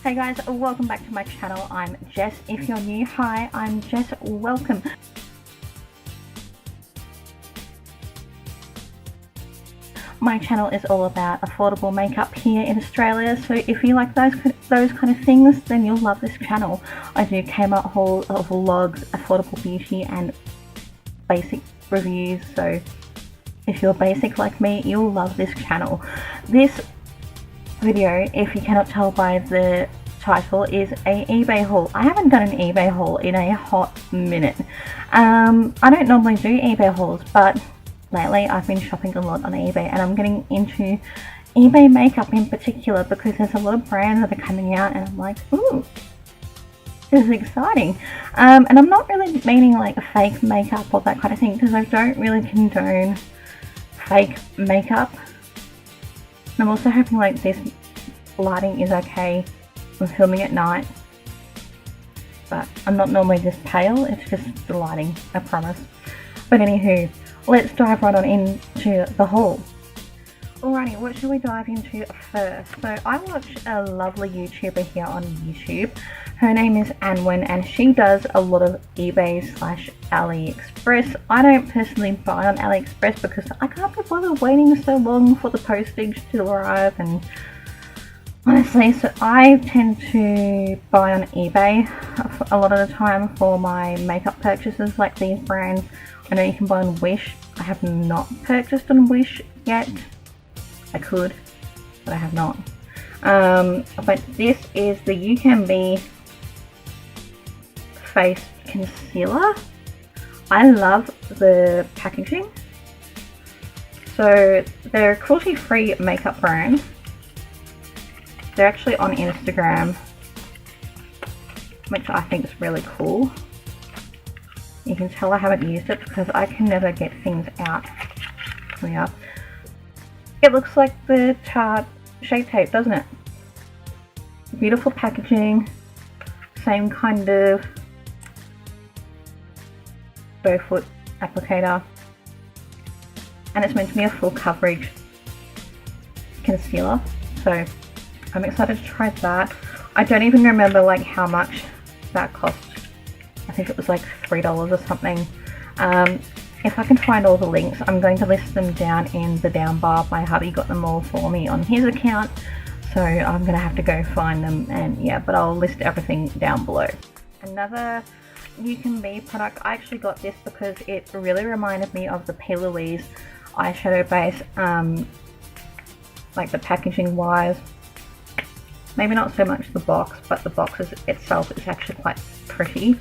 Hey guys, welcome back to my channel. I'm Jess. If you're new, hi, I'm Jess. Welcome. My channel is all about affordable makeup here in Australia, so if you like those kind of things, then you'll love this channel. I do Kmart hauls, vlogs, affordable beauty and basic reviews, so if you're basic like me, you'll love this channel. This video, if you cannot tell by the title, is a eBay haul. I haven't done an eBay haul in a hot minute. I don't normally do eBay hauls, but lately I've been shopping a lot on eBay, and I'm getting into eBay makeup in particular because there's a lot of brands that are coming out and I'm like, ooh, this is exciting. And I'm not really meaning like a fake makeup or that kind of thing, because I don't really condone fake makeup. And I'm also hoping like this lighting is okay. I'm filming at night, but I'm not normally this pale, it's just the lighting, I promise. But anywho, let's dive right on into the haul. Alrighty, what should we dive into first? So I watch a lovely YouTuber here on YouTube. Her name is Anwen, and she does a lot of eBay / AliExpress. I don't personally buy on AliExpress because I can't be bothered waiting so long for the postage to arrive, and honestly, so I tend to buy on eBay a lot of the time for my makeup purchases, like these brands. I know you can buy on Wish. I have not purchased on Wish yet. I could, but I have not. But this is the UCAN face concealer. I love the packaging. So they're a cruelty-free makeup brand. They're actually on Instagram, which I think is really cool. You can tell I haven't used it because I can never get things out. Yeah. It looks like the Tarte Shape Tape, doesn't it? Beautiful packaging, same kind of doe foot applicator, and it's meant to be a full coverage concealer, so I'm excited to try that. I don't even remember like how much that cost. I think it was like $3 or something. If I can find all the links, I'm going to list them down in the down bar. My hubby got them all for me on his account, so I'm going to have to go find them, and yeah, but I'll list everything down below. Another UCAN product, I actually got this because it really reminded me of the P. Louise eyeshadow base, like the packaging wise. Maybe not so much the box, but the box itself is actually quite pretty.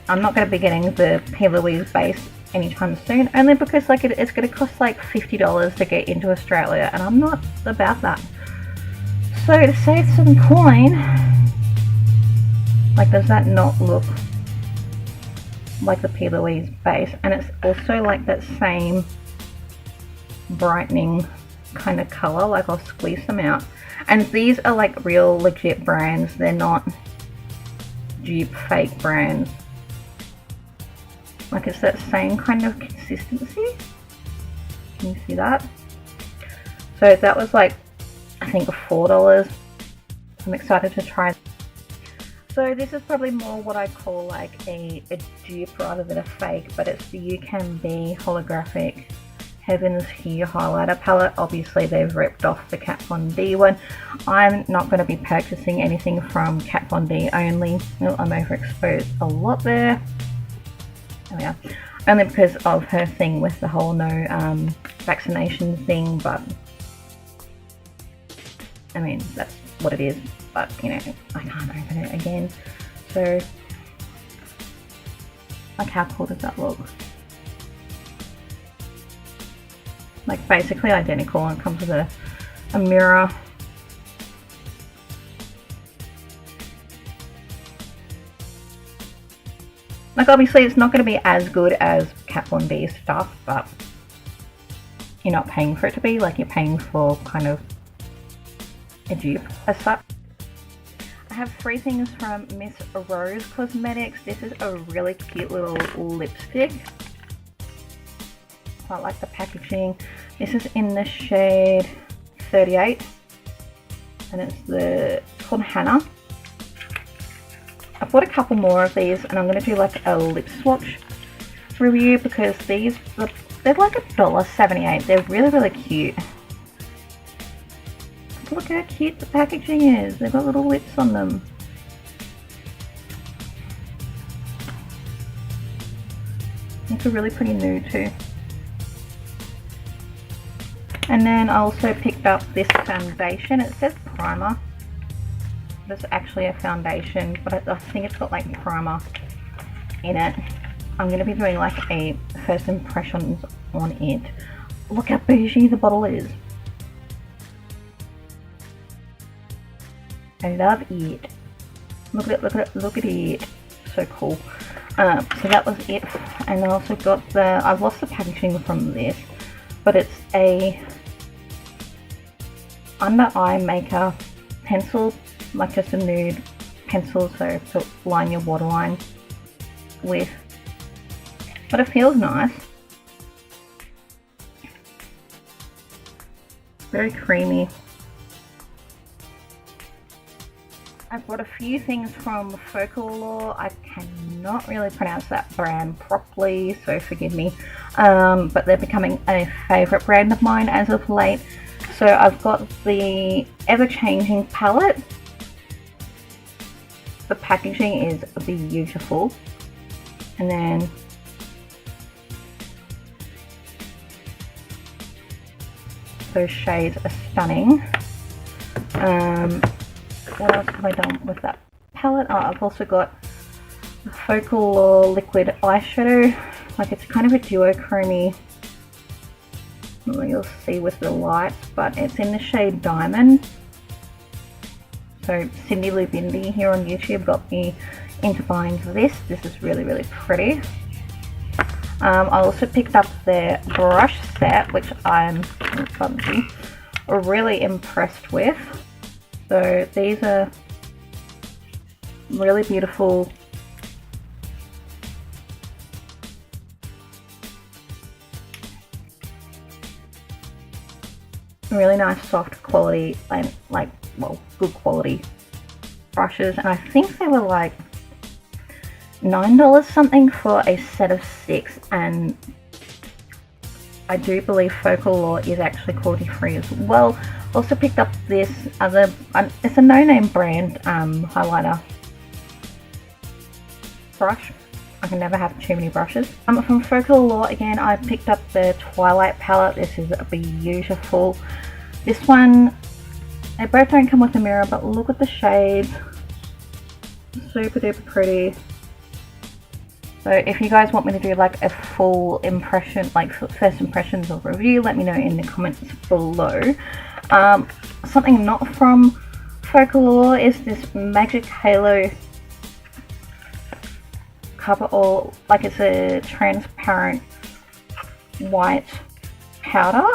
I'm not going to be getting the P. Louise base anytime soon, only because like it's going to cost like $50 to get into Australia, and I'm not about that. So to save some coin, like, does that not look like the P. Louise base? And it's also like that same brightening kind of color. Like, I'll squeeze them out, and these are like real legit brands, they're not dupe fake brands. Like, it's that same kind of consistency. Can you see that? So that was like, I think $4. I'm excited to try. So this is probably more what I call like a dupe rather than a fake, but it's the UCAN holographic Heavens Hue highlighter palette. Obviously they've ripped off the Kat Von D one. I'm not going to be purchasing anything from Kat Von D only. Oh, I'm overexposed a lot there. Oh yeah, only because of her thing with the whole no vaccination thing, but I mean, that's what it is. But you know, I can't open it again. So like, how cool does that look? Like, basically identical, and it comes with a mirror. Like, obviously it's not going to be as good as Kat Von D stuff, but you're not paying for it to be. Like, you're paying for kind of a dupe as such. I have 3 things from Miss Rose Cosmetics. This is a really cute little lipstick. I like the packaging. This is in the shade 38. and it's called Hannah. I bought a couple more of these, and I'm going to do like a lip swatch review because they're like $1.78. They're really cute. Look how cute the packaging is. They've got little lips on them. It's a really pretty nude too. And then I also picked up this foundation. It says primer. It's actually a foundation, but I think it's got like primer in it. I'm going to be doing like a first impressions on it. Look how bougie the bottle is. I love it. Look at it. So cool. So that was it. And I also got I've lost the packaging from this, but it's a under eye maker pencil, like just a nude pencil, so to line your waterline with. But it feels nice. Very creamy. I've got a few things from Focallure. I cannot really pronounce that brand properly, so forgive me. But they're becoming a favourite brand of mine as of late. So I've got the ever-changing palette. The packaging is beautiful. And then those shades are stunning. What else have I done with that palette? Oh, I've also got the Focallure liquid eyeshadow. Like it's kind of a duochrome. You'll see with the lights, but it's in the shade Diamond. So Cindy Lou Bindi here on YouTube got me into buying this. This is really pretty. I also picked up their brush set, which I'm really impressed with. So these are really beautiful. Really nice soft quality and good quality brushes, and I think they were like $9 something for a set of 6, and I do believe Focallure is actually cruelty free as well. Also picked up this other, it's a no-name brand highlighter brush. I can never have too many brushes. From Focallure again, I picked up the Twilight palette. This is beautiful. This one, they both don't come with a mirror, but look at the shades. Super duper pretty. So if you guys want me to do like a full impression, like first impressions or review, let me know in the comments below. Something not from Focallure is this Magic Halo cover all, like it's a transparent white powder.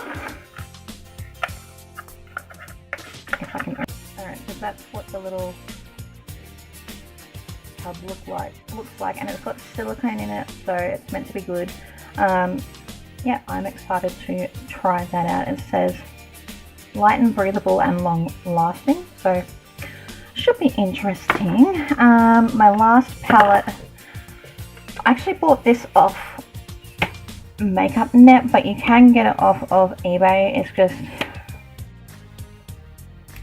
If I can, alright, so that's what the little tub looks like, and it's got silicone in it, so it's meant to be good. Yeah, I'm excited to try that out. It says light and breathable and long lasting, so should be interesting. My last palette, I actually bought this off Makeup Net, but you can get it off of eBay. It's just,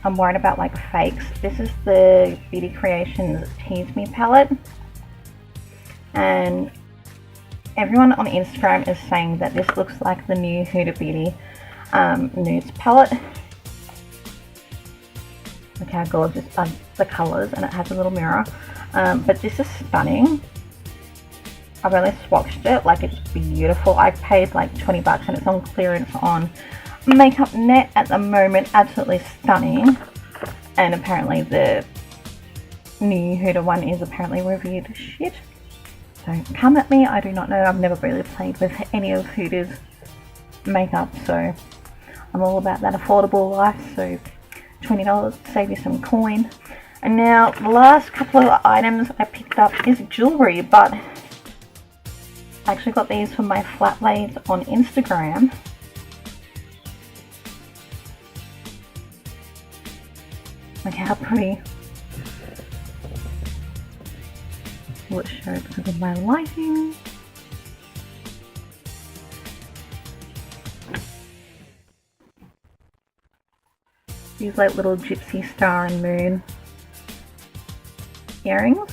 I'm worried about like fakes. This is the Beauty Creations Tease Me palette, and everyone on Instagram is saying that this looks like the new Huda Beauty Nudes palette. Look how gorgeous are the colours, and it has a little mirror. But this is stunning. I've only swatched it, like it's beautiful. I paid like 20 bucks and it's on clearance on Makeup Net at the moment. Absolutely stunning. And apparently the new Huda one is apparently reviewed shit. So come at me, I do not know. I've never really played with any of Huda's makeup, so I'm all about that affordable life. So $20, save you some coin. And now the last couple of items I picked up is jewellery, but I actually got these from my flat lays on Instagram. Look how pretty. Will it show because of my lighting? These like little gypsy star and moon earrings.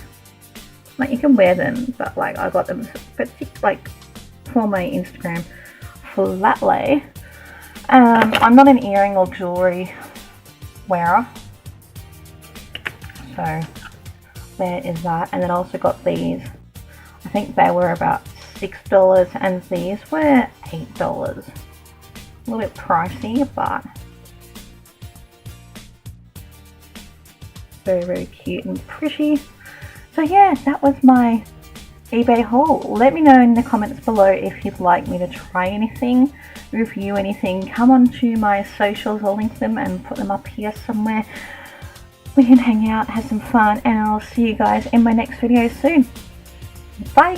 Like you can wear them, but like I got them like for my Instagram flat lay. I'm not an earring or jewelry wearer, so there is that. And then I also got these. I think they were about $6 and these were $8. A little bit pricey, but very, very cute and pretty. So yeah, that was my eBay haul. Let me know in the comments below if you'd like me to try anything, review anything. Come on to my socials, I'll link them and put them up here somewhere. We can hang out, have some fun, and I'll see you guys in my next video soon. Bye!